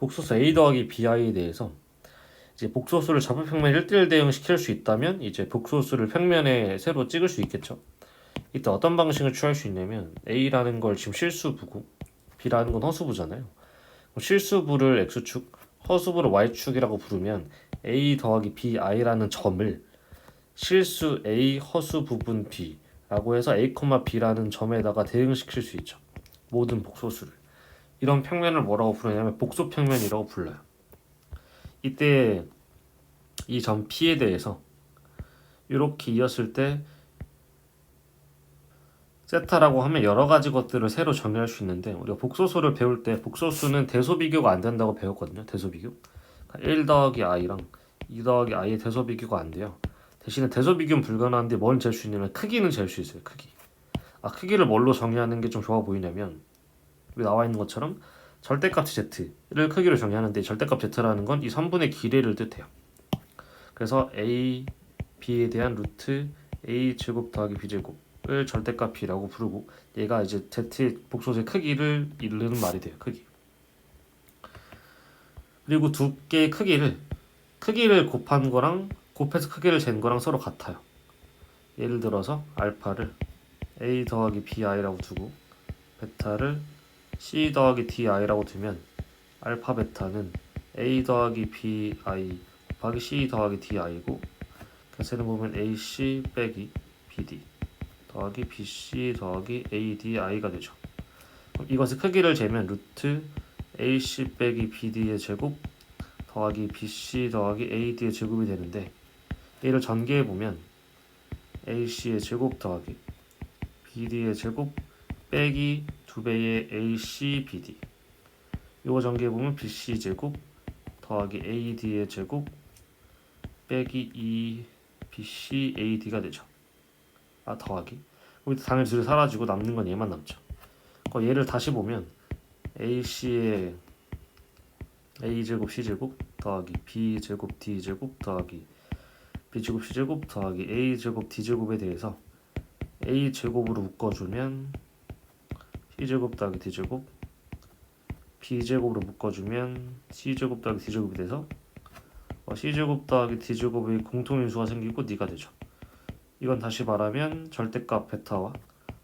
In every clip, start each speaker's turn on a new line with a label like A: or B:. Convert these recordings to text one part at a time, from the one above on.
A: 복소수 a 더하기 bi에 대해서 이제 복소수를 좌표평면 1대1 대응시킬 수 있다면 이제 복소수를 평면에 새로 찍을 수 있겠죠. 이때 어떤 방식을 취할 수 있냐면 a라는 걸 지금 실수부고 b라는 건 허수부잖아요. 실수부를 x축, 허수부를 y축이라고 부르면 a 더하기 bi라는 점을 실수 a 허수 부분 b라고 해서 a, b라는 점에다가 대응시킬 수 있죠. 모든 복소수를. 이런 평면을 뭐라고 부르냐면 복소평면이라고 불러요. 이때 이 점 P에 대해서 이렇게 이었을 때 세타라고 하면 여러 가지 것들을 새로 정의할 수 있는데 우리가 복소수를 배울 때 복소수는 대소비교가 안 된다고 배웠거든요. 대소비교. 1 더하기 i랑 2 더하기 i의 대소비교가 안 돼요. 대신에 대소비교는 불가능한데 뭘 잴 수 있냐면 크기는 잴 수 있어요. 크기. 크기를 뭘로 정의하는 게 좀 좋아 보이냐면 여기 나와 있는 것처럼 절대값 z를 크기로 정의하는데 절대값 z라는 건 이 선분의 길이를 뜻해요. 그래서 a, b에 대한 루트 a 제곱 더하기 b 제곱을 절대값 b라고 부르고 얘가 이제 z의 복소수의 크기를 이르는 말이 돼요. 크기. 그리고 두 개의 크기를 곱한 거랑 곱해서 크기를 잰 거랑 서로 같아요. 예를 들어서 알파를 a 더하기 bi라고 두고 베타를 c 더하기 di라고 두면 알파 베타는 a 더하기 bi 곱하기 c 더하기 di고 계산해 보면 ac 빼기 bd 더하기 bc 더하기 adi가 되죠. 그럼 이것의 크기를 재면 루트 ac 빼기 bd의 제곱 더하기 bc 더하기 ad의 제곱이 되는데 얘를 전개해 보면 ac의 제곱 더하기 bd의 제곱 빼기 2배의 ac bd 이거 전개해 보면 bc 제곱 더하기 ad의 제곱 빼기 2 bc ad가 되죠. 더하기. 여기 당연히 둘이 사라지고 남는 건 얘만 남죠. 얘를 다시 보면 ac의 a제곱 c제곱 더하기 b제곱 d제곱 더하기 b제곱 c제곱 더하기 a제곱 d제곱에 대해서 a제곱으로 묶어주면 c제곱 더하기 d제곱 b제곱으로 묶어주면 c제곱 더하기 d제곱이 돼서 c제곱 더하기 d제곱의 공통인수가 생기고 니가 되죠. 이건 다시 말하면 절대값 베타와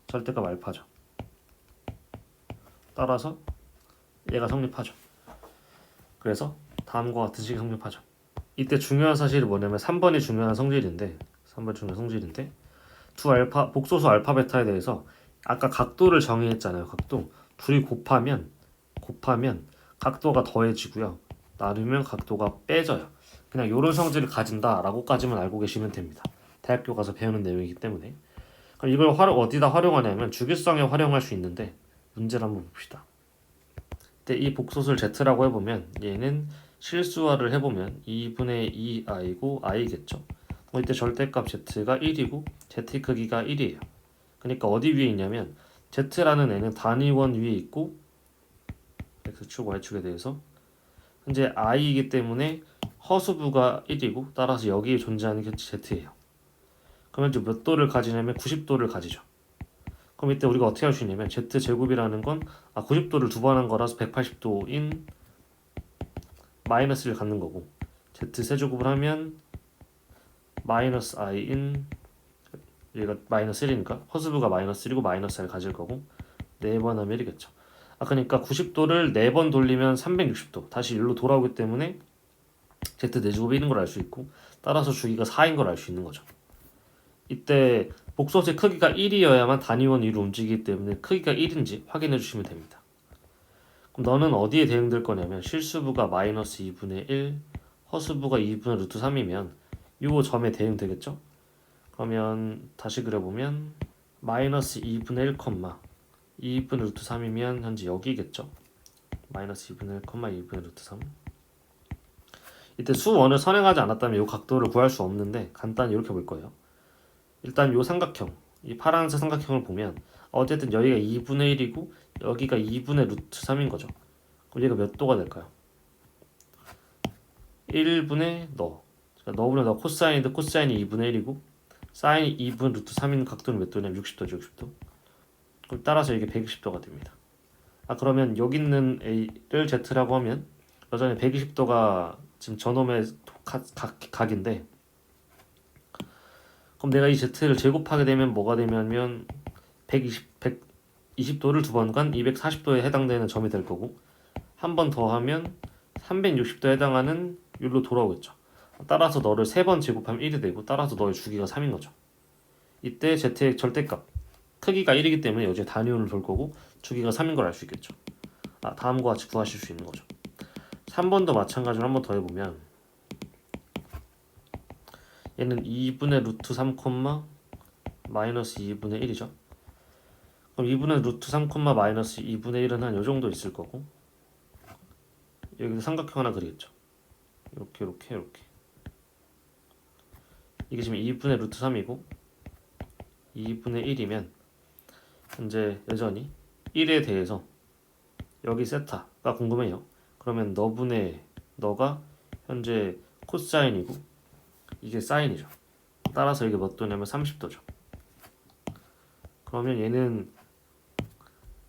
A: 절대값 알파죠. 따라서 얘가 성립하죠. 그래서 다음과 같은 식이 성립하죠. 이때 중요한 사실이 뭐냐면 3번이 중요한 성질인데 두 알파 복소수 알파 베타에 대해서 아까 각도를 정의했잖아요. 각도 둘이 곱하면 각도가 더해지고요. 나누면 각도가 빼져요. 그냥 이런 성질을 가진다라고까지만 알고 계시면 됩니다. 대학교 가서 배우는 내용이기 때문에. 그럼 이걸 어디다 활용하냐면 주기성에 활용할 수 있는데 문제를 한번 봅시다. 이 복소수를 z라고 해보면 얘는 실수화를 해보면 2분의 2i고 i겠죠. 이때 절대값 z가 1이고 z의 크기가 1이에요. 그러니까 어디 위에 있냐면 z라는 애는 단위원 위에 있고 x축, y축에 대해서 현재 i이기 때문에 허수부가 1이고 따라서 여기에 존재하는 게 z예요. 그러면 이제 몇 도를 가지냐면 90도를 가지죠. 그럼 이때 우리가 어떻게 할 수 있냐면 z제곱이라는 건 90도를 두 번 한 거라서 180도인 마이너스를 갖는 거고 z세제곱을 하면 마이너스 i인 얘가 마이너스 1이니까 허수부가 마이너스 1이고 마이너스 i를 가질 거고 4번 하면 1이겠죠. 그러니까 90도를 4번 돌리면 360도 다시 1로 돌아오기 때문에 z4제곱이 있는 걸 알 수 있고 따라서 주기가 4인 걸 알 수 있는 거죠. 이때 복소수의 크기가 1이어야만 단위원 위로 움직이기 때문에 크기가 1인지 확인해 주시면 됩니다. 그럼 너는 어디에 대응될 거냐면 실수부가 마이너스 2분의 1 허수부가 2분의 루트 3이면 이 점에 대응되겠죠? 그러면 다시 그려보면 마이너스 2분의 1, 2분의 루트 3이면 현재 여기겠죠? 마이너스 2분의 1, 2분의 루트 3 이때 수원을 선행하지 않았다면 이 각도를 구할 수 없는데 간단히 이렇게 볼 거예요. 일단 이 삼각형, 이 파란색 삼각형을 보면 어쨌든 여기가 2분의 1이고 여기가 2분의 루트 3인 거죠. 그럼 얘가 몇 도가 될까요? 1분의 너분의 너 코사인인데 코사인이 2분의 1이고 사인이 2분의 루트 3인 각도는 몇 도냐면 60도죠. 60도. 그럼 따라서 이게 120도가 됩니다. 그러면 여기 있는 A를 Z라고 하면 여전히 120도가 지금 저놈의 각인데, 그럼 내가 이 z를 제곱하게 되면 뭐가 되냐면 120도를 두 번간 240도에 해당되는 점이 될 거고, 한 번 더 하면 360도에 해당하는 율로 돌아오겠죠. 따라서 너를 3번 제곱하면 1이 되고, 따라서 너의 주기가 3인 거죠. 이때 z의 절대값 크기가 1이기 때문에 여기에 단위원을 돌 거고 주기가 3인 걸 알 수 있겠죠. 다음과 같이 구하실 수 있는 거죠. 3번도 마찬가지로 한 번 더 해보면, 얘는 2분의 루트 3, 마이너스 2분의 1이죠. 그럼 2분의 루트 3, 마이너스 2분의 1은 한 요 정도 있을 거고, 여기서 삼각형 하나 그리겠죠. 이렇게 이게 지금 2분의 루트 3이고 2분의 1이면 현재 여전히 1에 대해서 여기 세타가 궁금해요. 그러면 너가 현재 코사인이고 이게 사인이죠. 따라서 이게 몇 도냐면 30도죠. 그러면 얘는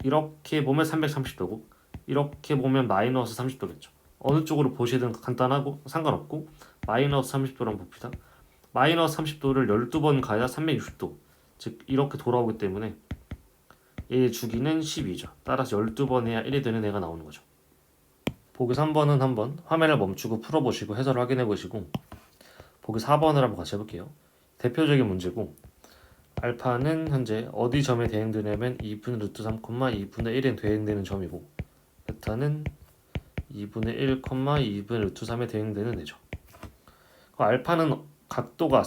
A: 이렇게 보면 330도고 이렇게 보면 마이너스 30도겠죠. 어느 쪽으로 보시든 간단하고 상관없고, 마이너스 30도랑 봅시다. 마이너스 30도를 12번 가야 360도, 즉 이렇게 돌아오기 때문에 얘의 주기는 12죠. 따라서 12번 해야 1이 되는 애가 나오는 거죠. 보기 3번은 한번 화면을 멈추고 풀어보시고 해설을 확인해 보시고, 보기 4번을 한번 같이 해볼게요. 대표적인 문제고, 알파는 현재 어디 점에 대응되냐면 2분의 루트 3, 2분의 1에 대응되는 점이고, 베타는 2분의 1, 2분의 루트 3에 대응되는 애죠. 알파는 각도가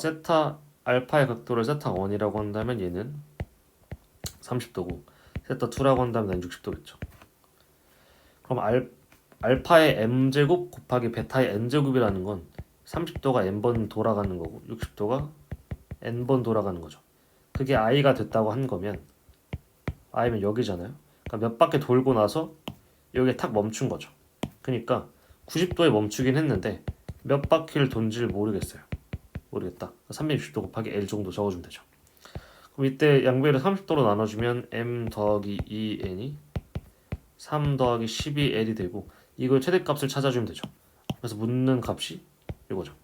A: 알파의 각도를 세타 1이라고 한다면 얘는 30도고, 세타 2라고 한다면 60도겠죠. 그럼 알파의 m제곱 곱하기 베타의 n제곱이라는 건 30도가 n번 돌아가는 거고 60도가 n번 돌아가는 거죠. 그게 i가 됐다고 한 거면, i면 여기잖아요. 그러니까 몇 바퀴 돌고 나서 여기에 탁 멈춘 거죠. 그러니까 90도에 멈추긴 했는데 몇 바퀴를 돈지를 모르겠다. 360도 곱하기 L 정도 적어주면 되죠. 그럼 이때 양배를 30도로 나눠주면 m 더하기 2n이 3 더하기 12L이 되고, 이걸 최대값을 찾아주면 되죠. 그래서 묻는 값이 이거죠.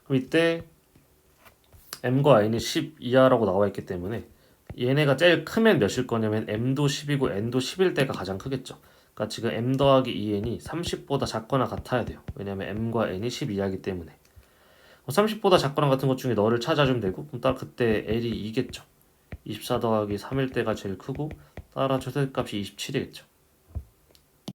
A: 그럼 이때 m과 n이 10 이하라고 나와 있기 때문에 얘네가 제일 크면 몇일 거냐면 m도 10이고 n도 10일 때가 가장 크겠죠. 그러니까 지금 m 더하기 2n이 30보다 작거나 같아야 돼요. 왜냐면 m과 n이 10 이하이기 때문에. 30보다 작거나 같은 것 중에 너를 찾아주면 되고, 그럼 따라 그때 L이 2겠죠. 24 더하기 3일 때가 제일 크고, 따라 최대값이 27이겠죠.